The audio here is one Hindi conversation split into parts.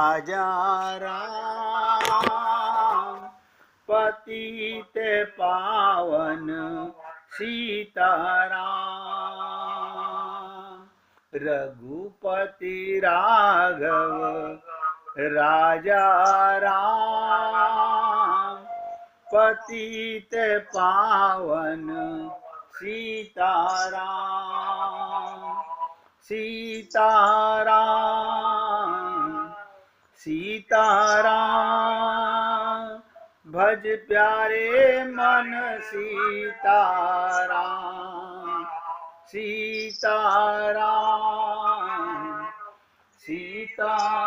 राजा राम पतित पावन सीताराम, रघुपति राघव राजा राम पतित पावन सीताराम, सीताराम सीताराम भज प्यारे मन सीताराम, सीताराम सीताराम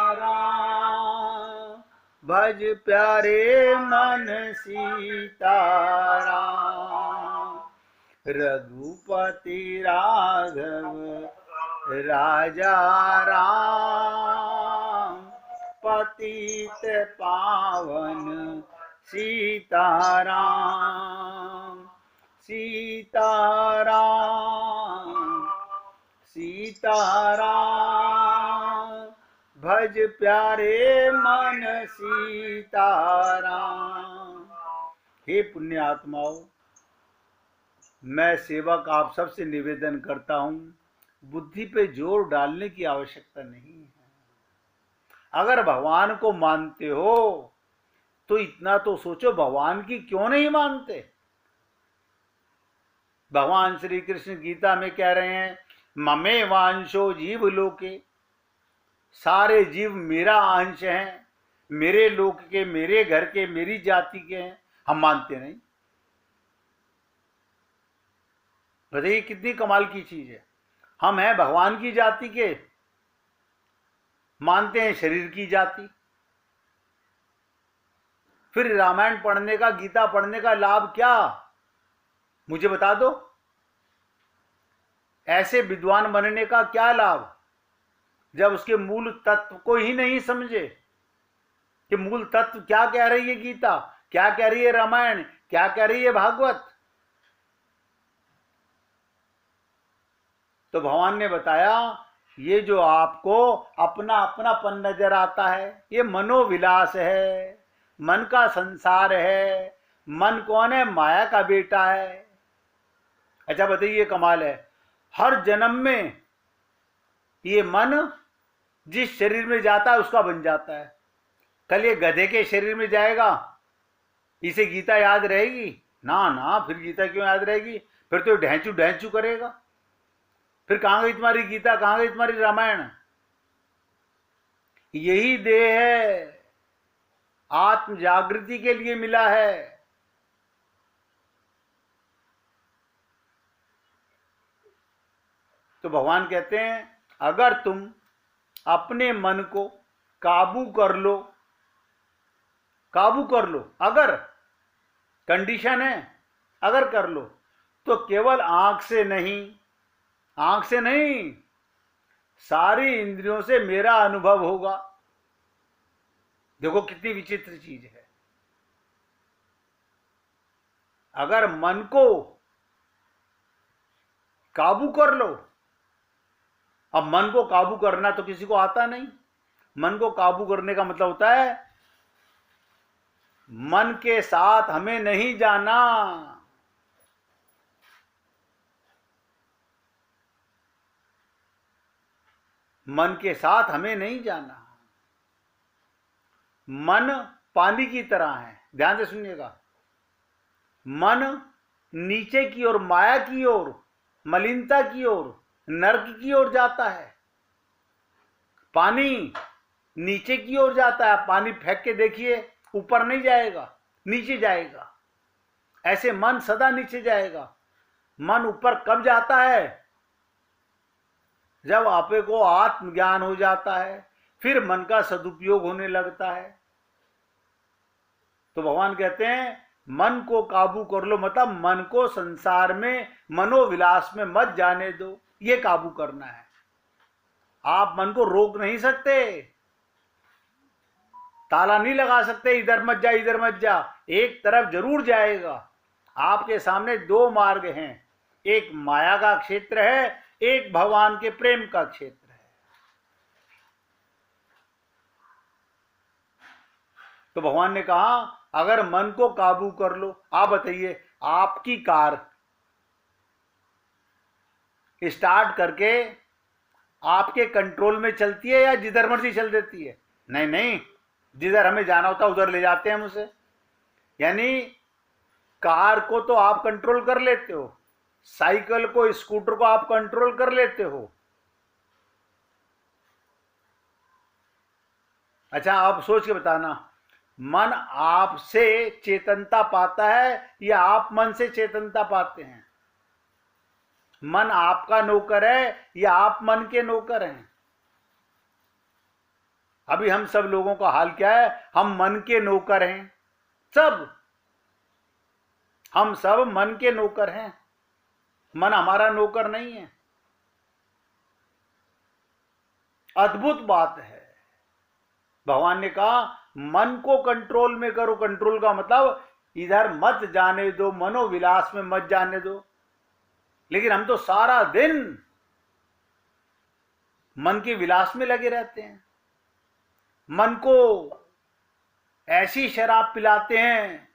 भज प्यारे मन सीताराम, रघुपति राघव राजा राम पतित पावन सीताराम, सीताराम सीताराम भज प्यारे मन सीताराम। हे पुण्य आत्माओं, मैं सेवक आप सबसे निवेदन करता हूं, बुद्धि पे जोर डालने की आवश्यकता नहीं है। अगर भगवान को मानते हो तो इतना तो सोचो, भगवान की क्यों नहीं मानते। भगवान श्री कृष्ण गीता में कह रहे हैं, ममे वांशो जीव लोके, सारे जीव मेरा अंश हैं, मेरे लोक के, मेरे घर के, मेरी जाति के हैं। हम मानते नहीं। बताइए कितनी कमाल की चीज है। हम हैं भगवान की जाति के, मानते हैं शरीर की जाति। फिर रामायण पढ़ने का, गीता पढ़ने का लाभ क्या, मुझे बता दो। ऐसे विद्वान बनने का क्या लाभ जब उसके मूल तत्व को ही नहीं समझे कि मूल तत्व क्या कह रही है गीता, क्या कह रही है रामायण, क्या कह रही है भागवत। तो भगवान ने बताया, ये जो आपको अपना अपनापन नजर आता है, ये मनोविलास है, मन का संसार है। मन कौन है? माया का बेटा है। अच्छा बताइए, कमाल है, हर जन्म में ये मन जिस शरीर में जाता है उसका बन जाता है। कल ये गधे के शरीर में जाएगा, इसे गीता याद रहेगी? ना ना, फिर गीता क्यों याद रहेगी? फिर तो ढैंचू ढैंचू करेगा। फिर कहां गई तुम्हारी गीता, कहां गई तुम्हारी रामायण? यही देह है, आत्म जागृति के लिए मिला है। तो भगवान कहते हैं, अगर तुम अपने मन को काबू कर लो, काबू कर लो, अगर कंडीशन है, अगर कर लो, तो केवल आंख से नहीं, आंख से नहीं, सारी इंद्रियों से मेरा अनुभव होगा। देखो कितनी विचित्र चीज है। अगर मन को काबू कर लो, अब मन को काबू करना तो किसी को आता नहीं। मन को काबू करने का मतलब होता है मन के साथ हमें नहीं जाना। मन के साथ हमें नहीं जाना। मन पानी की तरह है, ध्यान से सुनिएगा। मन नीचे की ओर, माया की ओर, मलिनता की ओर, नर्क की ओर जाता है। पानी नीचे की ओर जाता है। पानी फेंक के देखिए, ऊपर नहीं जाएगा, नीचे जाएगा। ऐसे मन सदा नीचे जाएगा। मन ऊपर कब जाता है? जब आपे को आत्मज्ञान हो जाता है, फिर मन का सदुपयोग होने लगता है। तो भगवान कहते हैं, मन को काबू कर लो, मतलब मन को संसार में, मनोविलास में मत जाने दो। ये काबू करना है। आप मन को रोक नहीं सकते, ताला नहीं लगा सकते, इधर मत जा, इधर मत जा। एक तरफ जरूर जाएगा। आपके सामने दो मार्ग हैं, एक माया का क्षेत्र है, एक भगवान के प्रेम का क्षेत्र है। तो भगवान ने कहा अगर मन को काबू कर लो। आप बताइए, आपकी कार स्टार्ट करके आपके कंट्रोल में चलती है या जिधर मर्जी चल देती है? नहीं नहीं, जिधर हमें जाना होता है उधर ले जाते हैं हम उसे। यानी कार को तो आप कंट्रोल कर लेते हो, साइकिल को, स्कूटर को आप कंट्रोल कर लेते हो। अच्छा, आप सोच के बताना, मन आपसे चेतनता पाता है या आप मन से चेतनता पाते हैं? मन आपका नौकर है या आप मन के नौकर हैं? अभी हम सब लोगों का हाल क्या है? हम मन के नौकर हैं सब। हम सब मन के नौकर हैं, मन हमारा नौकर नहीं है। अद्भुत बात है। भगवान ने कहा मन को कंट्रोल में करो। कंट्रोल का मतलब इधर मत जाने दो, मनोविलास में मत जाने दो। लेकिन हम तो सारा दिन मन के विलास में लगे रहते हैं। मन को ऐसी शराब पिलाते हैं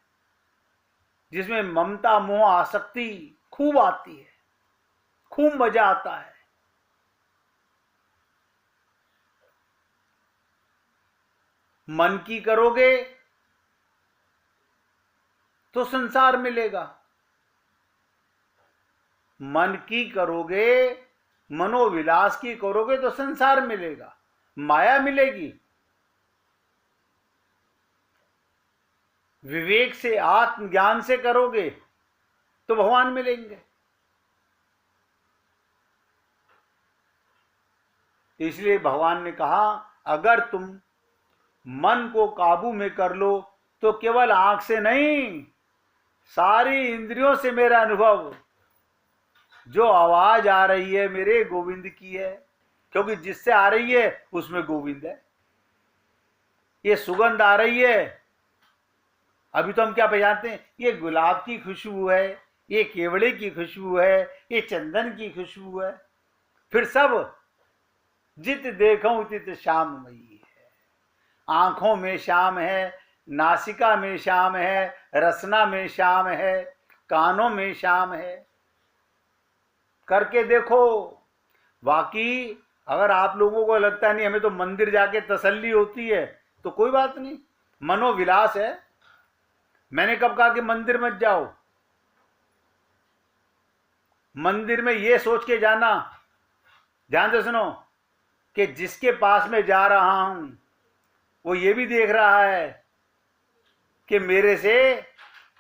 जिसमें ममता, मोह, आसक्ति खूब आती है, खूब मजा आता है। मन की करोगे तो संसार मिलेगा, मन की करोगे, मनोविलास की करोगे तो संसार मिलेगा, माया मिलेगी। विवेक से, आत्मज्ञान से करोगे तो भगवान मिलेंगे। इसलिए भगवान ने कहा अगर तुम मन को काबू में कर लो तो केवल आंख से नहीं, सारी इंद्रियों से मेरा अनुभव, जो आवाज आ रही है मेरे गोविंद की है, क्योंकि जिससे आ रही है उसमें गोविंद है। ये सुगंध आ रही है, अभी तो हम क्या पहचानते हैं? ये गुलाब की खुशबू है, ये केवड़े की खुशबू है, ये चंदन की खुशबू है। फिर सब जित देखूं तित श्याममयी है। आंखों में श्याम है, नासिका में श्याम है, रसना में श्याम है, कानों में श्याम है। करके देखो। बाकी अगर आप लोगों को लगता नहीं हमें तो मंदिर जाके तसल्ली होती है, तो कोई बात नहीं, मनोविलास है। मैंने कब कहा कि मंदिर मत जाओ? मंदिर में ये सोच के जाना, ध्यान से सुनो, कि जिसके पास में जा रहा हूं वो ये भी देख रहा है कि मेरे से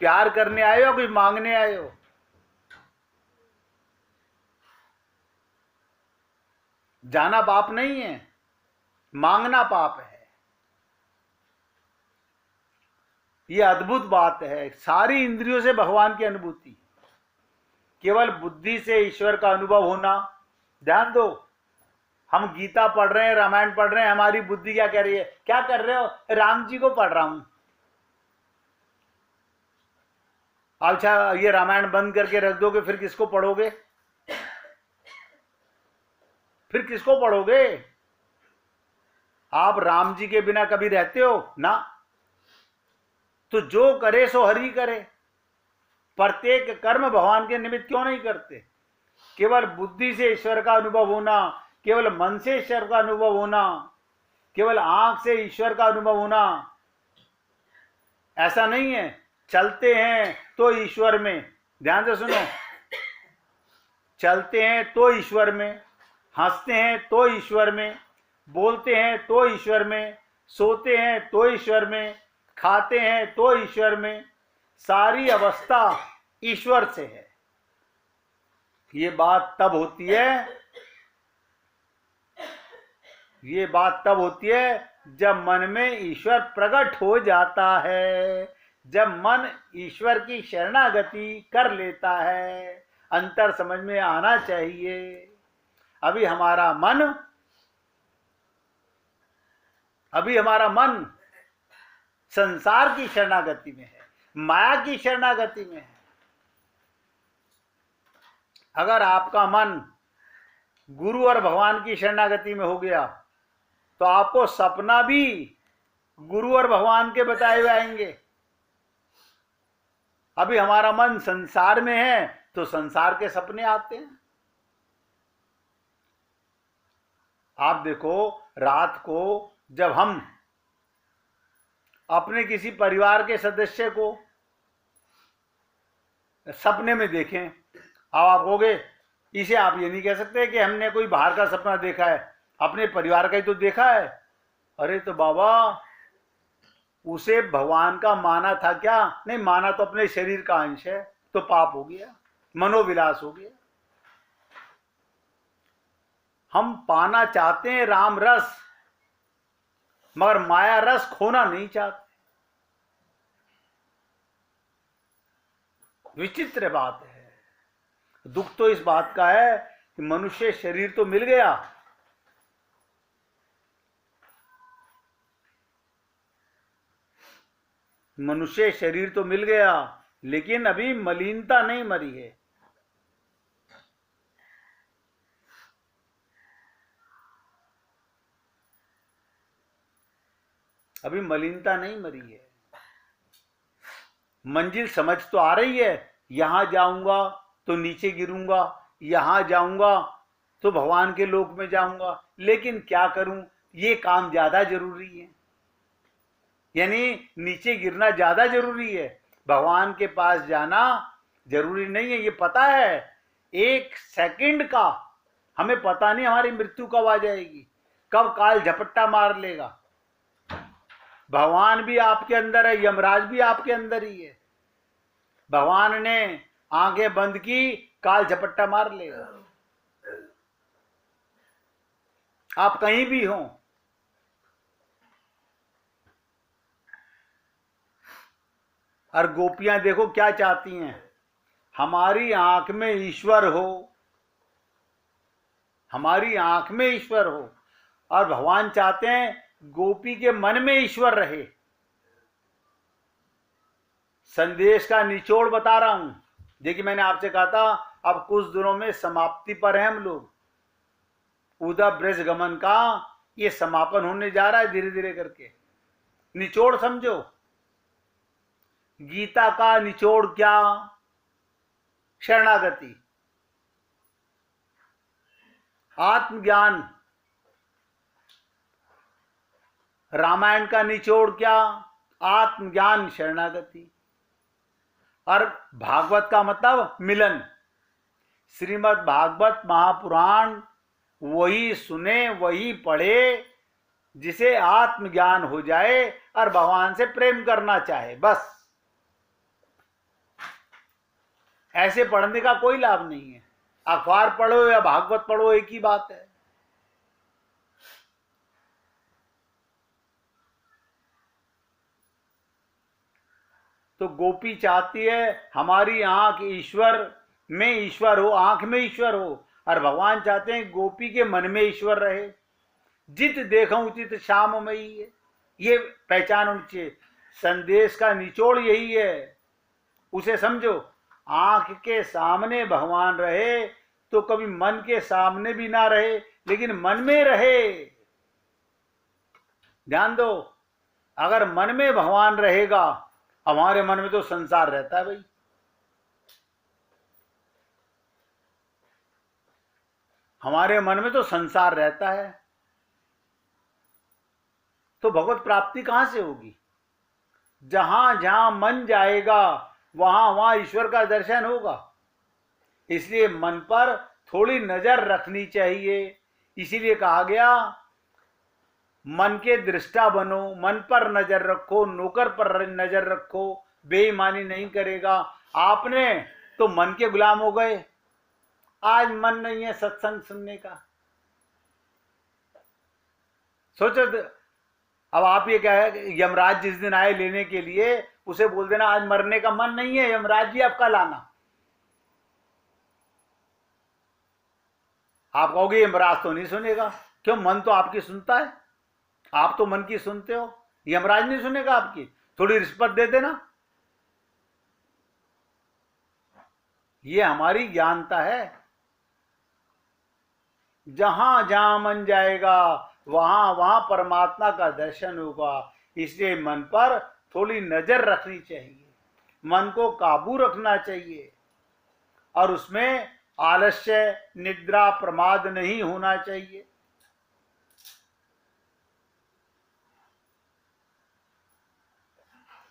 प्यार करने आए हो, कुछ मांगने आए हो। जाना पाप नहीं है, मांगना पाप है। ये अद्भुत बात है। सारी इंद्रियों से भगवान की अनुभूति, केवल बुद्धि से ईश्वर का अनुभव होना। ध्यान दो, हम गीता पढ़ रहे हैं, रामायण पढ़ रहे हैं, हमारी बुद्धि क्या कह रही है? क्या कर रहे हो? राम जी को पढ़ रहा हूं। अच्छा, ये रामायण बंद करके रख दोगे, फिर किसको पढ़ोगे? फिर किसको पढ़ोगे? आप राम जी के बिना कभी रहते हो ना? तो जो करे सो हरि करे। प्रत्येक कर्म भगवान के निमित्त क्यों नहीं करते? केवल बुद्धि से ईश्वर का अनुभव होना, केवल मन से ईश्वर का अनुभव होना, केवल आंख से ईश्वर का अनुभव होना, ऐसा नहीं है। चलते हैं तो ईश्वर में, ध्यान से सुनो, चलते हैं तो ईश्वर में, हंसते हैं तो ईश्वर में, बोलते हैं तो ईश्वर में, सोते हैं तो ईश्वर में, खाते हैं तो ईश्वर में। सारी अवस्था ईश्वर से है। ये बात तब होती है, ये बात तब होती है जब मन में ईश्वर प्रकट हो जाता है, जब मन ईश्वर की शरणागति कर लेता है। अंतर समझ में आना चाहिए। अभी हमारा मन संसार की शरणागति में है, माया की शरणागति में है। अगर आपका मन गुरु और भगवान की शरणागति में हो गया तो आपको सपना भी गुरु और भगवान के बताए हुए आएंगे। अभी हमारा मन संसार में है तो संसार के सपने आते हैं। आप देखो, रात को जब हम अपने किसी परिवार के सदस्य को सपने में देखें, अब आप कहोगे इसे आप ये नहीं कह सकते कि हमने कोई बाहर का सपना देखा है, अपने परिवार का ही तो देखा है। अरे तो बाबा, उसे भगवान का माना था क्या? नहीं माना, तो अपने शरीर का अंश है, तो पाप हो गया, मनोविलास हो गया। हम पाना चाहते हैं राम रस, मगर माया रस खोना नहीं चाहते। विचित्र बात है। दुख तो इस बात का है कि मनुष्य शरीर तो मिल गया, मनुष्य शरीर तो मिल गया, लेकिन अभी मलिनता नहीं मरी है। अभी मलिनता नहीं मरी है। मंजिल समझ तो आ रही है, यहां जाऊंगा तो नीचे गिरूंगा, यहां जाऊंगा तो भगवान के लोक में जाऊंगा, लेकिन क्या करूं, ये काम ज्यादा जरूरी है। यानी नीचे गिरना ज्यादा जरूरी है, भगवान के पास जाना जरूरी नहीं है। ये पता है, एक सेकंड का हमें पता नहीं हमारी मृत्यु कब आ जाएगी, कब काल झपट्टा मार लेगा। भगवान भी आपके अंदर है, यमराज भी आपके अंदर ही है। भगवान ने आंखें बंद की, काल झपट्टा मार लेगा। आप कहीं भी हो, और गोपियां देखो क्या चाहती हैं, हमारी आंख में ईश्वर हो, हमारी आंख में ईश्वर हो। और भगवान चाहते हैं गोपी के मन में ईश्वर रहे। संदेश का निचोड़ बता रहा हूं। देखिए, मैंने आपसे कहा था अब कुछ दिनों में समाप्ति पर हैं हम लोग। उद्धव ब्रज गमन का ये समापन होने जा रहा है धीरे धीरे करके। निचोड़ समझो, गीता का निचोड़ क्या? शरणागति। आत्मज्ञान। रामायण का निचोड़ क्या? आत्मज्ञान, शरणागति। और भागवत का मतलब मिलन। श्रीमद् भागवत महापुराण वही सुने, वही पढ़े जिसे आत्मज्ञान हो जाए और भगवान से प्रेम करना चाहे, बस। ऐसे पढ़ने का कोई लाभ नहीं है। अखबार पढ़ो या भागवत पढ़ो, एक ही बात है। तो गोपी चाहती है हमारी आंख ईश्वर में ईश्वर हो, आंख में ईश्वर हो, और भगवान चाहते हैं गोपी के मन में ईश्वर रहे। जित देखूं तित श्याम मई है, ये पहचान होनी चाहिए। संदेश का निचोड़ यही है, उसे समझो। आंख के सामने भगवान रहे तो कभी मन के सामने भी ना रहे, लेकिन मन में रहे। ध्यान दो, अगर मन में भगवान रहेगा, हमारे मन में तो संसार रहता है भाई। हमारे मन में तो संसार रहता है, तो भगवत प्राप्ति कहां से होगी? जहां जहां मन जाएगा वहां वहां ईश्वर का दर्शन होगा। इसलिए मन पर थोड़ी नजर रखनी चाहिए। इसीलिए कहा गया मन के दृष्टा बनो, मन पर नजर रखो, नौकर पर नजर रखो, बेईमानी नहीं करेगा। आपने तो मन के गुलाम हो गए। आज मन नहीं है सत्संग सुनने का। सोचो, अब आप ये क्या है, यमराज जिस दिन आए लेने के लिए, उसे बोल देना आज मरने का मन नहीं है, यमराज जी आपका लाना। आप कहोगे यमराज तो नहीं सुनेगा। क्यों? मन तो आपकी सुनता है, आप तो मन की सुनते हो, यमराज नहीं सुनेगा आपकी। थोड़ी रिश्वत दे देना। ये हमारी ज्ञानता है। जहां जहां मन जाएगा वहां वहां परमात्मा का दर्शन होगा। इसलिए मन पर थोड़ी नजर रखनी चाहिए, मन को काबू रखना चाहिए और उसमें आलस्य, निद्रा, प्रमाद नहीं होना चाहिए।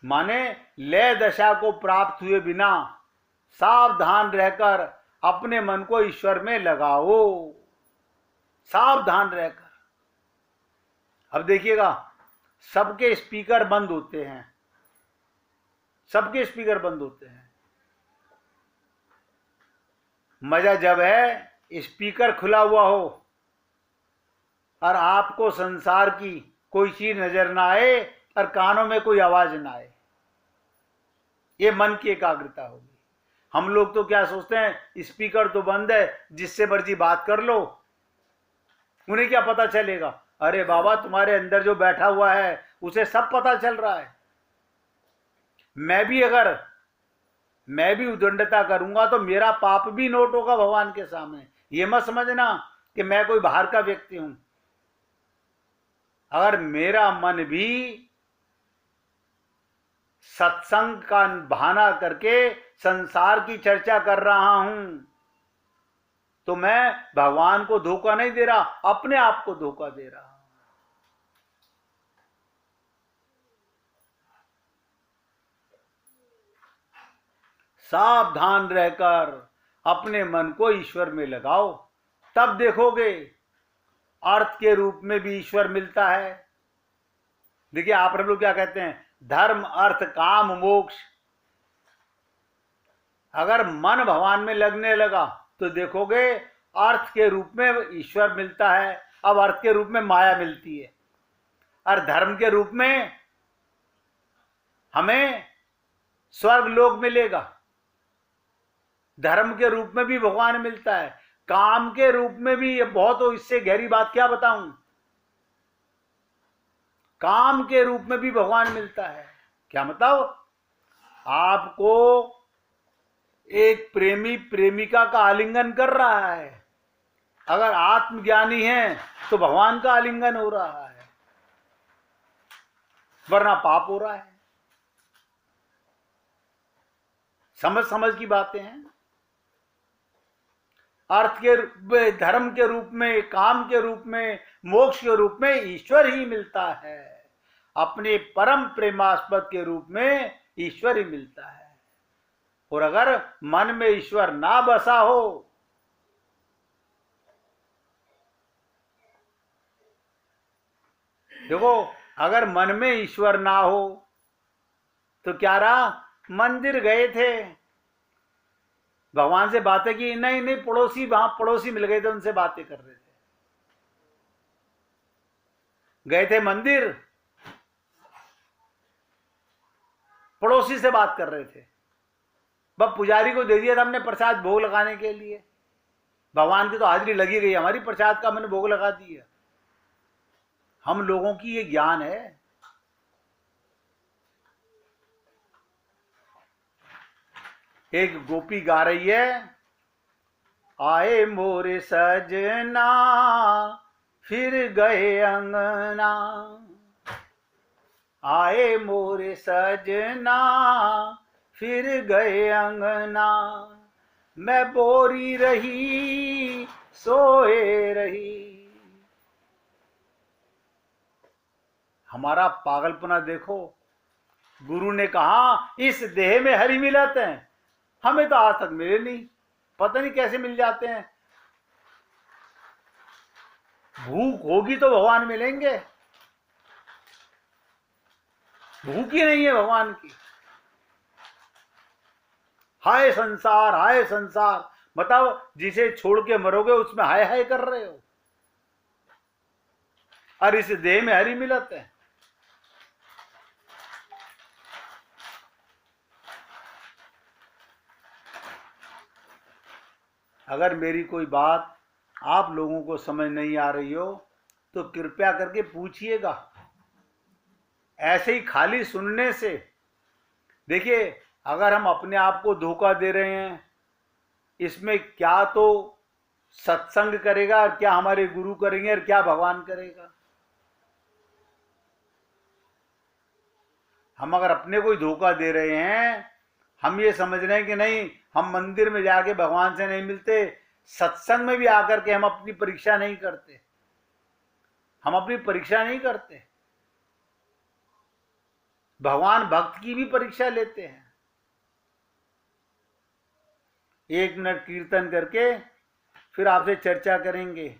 माने लय दशा को प्राप्त हुए बिना सावधान रहकर अपने मन को ईश्वर में लगाओ, सावधान रहकर। अब देखिएगा, सबके स्पीकर बंद होते हैं, सबके स्पीकर बंद होते हैं। मजा जब है स्पीकर खुला हुआ हो और आपको संसार की कोई चीज नजर ना आए और कानों में कोई आवाज ना आए, ये मन की एकाग्रता होगी। हम लोग तो क्या सोचते हैं, स्पीकर तो बंद है, जिससे मर्जी बात कर लो, उन्हें क्या पता चलेगा। अरे बाबा, तुम्हारे अंदर जो बैठा हुआ है उसे सब पता चल रहा है। मैं भी उदंडता करूंगा तो मेरा पाप भी नोट होगा भगवान के सामने। ये मत समझना कि मैं कोई बाहर का व्यक्ति हूं। अगर मेरा मन भी सत्संग का बहाना करके संसार की चर्चा कर रहा हूं तो मैं भगवान को धोखा नहीं दे रहा, अपने आप को धोखा दे रहा हूं। सावधान रहकर अपने मन को ईश्वर में लगाओ, तब देखोगे अर्थ के रूप में भी ईश्वर मिलता है। देखिए, आप लोग क्या कहते हैं, धर्म, अर्थ, काम, मोक्ष। अगर मन भगवान में लगने लगा तो देखोगे अर्थ के रूप में ईश्वर मिलता है, अब अर्थ के रूप में माया मिलती है, और धर्म के रूप में हमें स्वर्ग लोक मिलेगा। धर्म के रूप में भी भगवान मिलता है, काम के रूप में भी। ये बहुत, इससे गहरी बात क्या बताऊं, काम के रूप में भी भगवान मिलता है। क्या मतलब, आपको एक प्रेमी प्रेमिका का आलिंगन कर रहा है, अगर आत्मज्ञानी है तो भगवान का आलिंगन हो रहा है, वरना पाप हो रहा है। समझ की बातें हैं। अर्थ के रूप में, धर्म के रूप में, काम के रूप में, मोक्ष के रूप में ईश्वर ही मिलता है। अपने परम प्रेमास्पद के रूप में ईश्वर ही मिलता है। और अगर मन में ईश्वर ना बसा हो देखो, अगर मन में ईश्वर ना हो तो क्या रहा, मंदिर गए थे, भगवान से बातें की, नहीं पड़ोसी, वहां पड़ोसी मिल गए थे, उनसे बातें कर रहे थे। गए थे मंदिर, पड़ोसी से बात कर रहे थे, बस पुजारी को दे दिया था हमने प्रसाद भोग लगाने के लिए। भगवान की तो हाजिरी लगी गई, हमारी प्रसाद का मैंने भोग लगा दिया। हम लोगों की ये ज्ञान है। एक गोपी गा रही है, आए मोरे सजना फिर गए अंगना, आए मोरे सजना फिर गए अंगना, मैं बोरी रही सोए रही। हमारा पागलपना देखो। गुरु ने कहा इस देह में हरि मिलत हैं, हमें तो आज तक मिले नहीं, पता नहीं कैसे मिल जाते हैं। भूख होगी तो भगवान मिलेंगे, भूख ही नहीं है भगवान की। हाय संसार, हाय संसार, बताओ, जिसे छोड़ के मरोगे उसमें हाय हाय कर रहे हो, और इस देह में हरि मिलत है। अगर मेरी कोई बात आप लोगों को समझ नहीं आ रही हो तो कृपया करके पूछिएगा। ऐसे ही खाली सुनने से, देखिए, अगर हम अपने आप को धोखा दे रहे हैं, इसमें क्या तो सत्संग करेगा और क्या हमारे गुरु करेंगे और क्या भगवान करेगा। हम अगर अपने को ही धोखा दे रहे हैं, हम ये समझ रहे हैं कि नहीं हम मंदिर में जाके भगवान से नहीं मिलते, सत्संग में भी आकर के हम अपनी परीक्षा नहीं करते, हम अपनी परीक्षा नहीं करते, भगवान भक्त की भी परीक्षा लेते हैं। 1 मिनट कीर्तन करके फिर आपसे चर्चा करेंगे।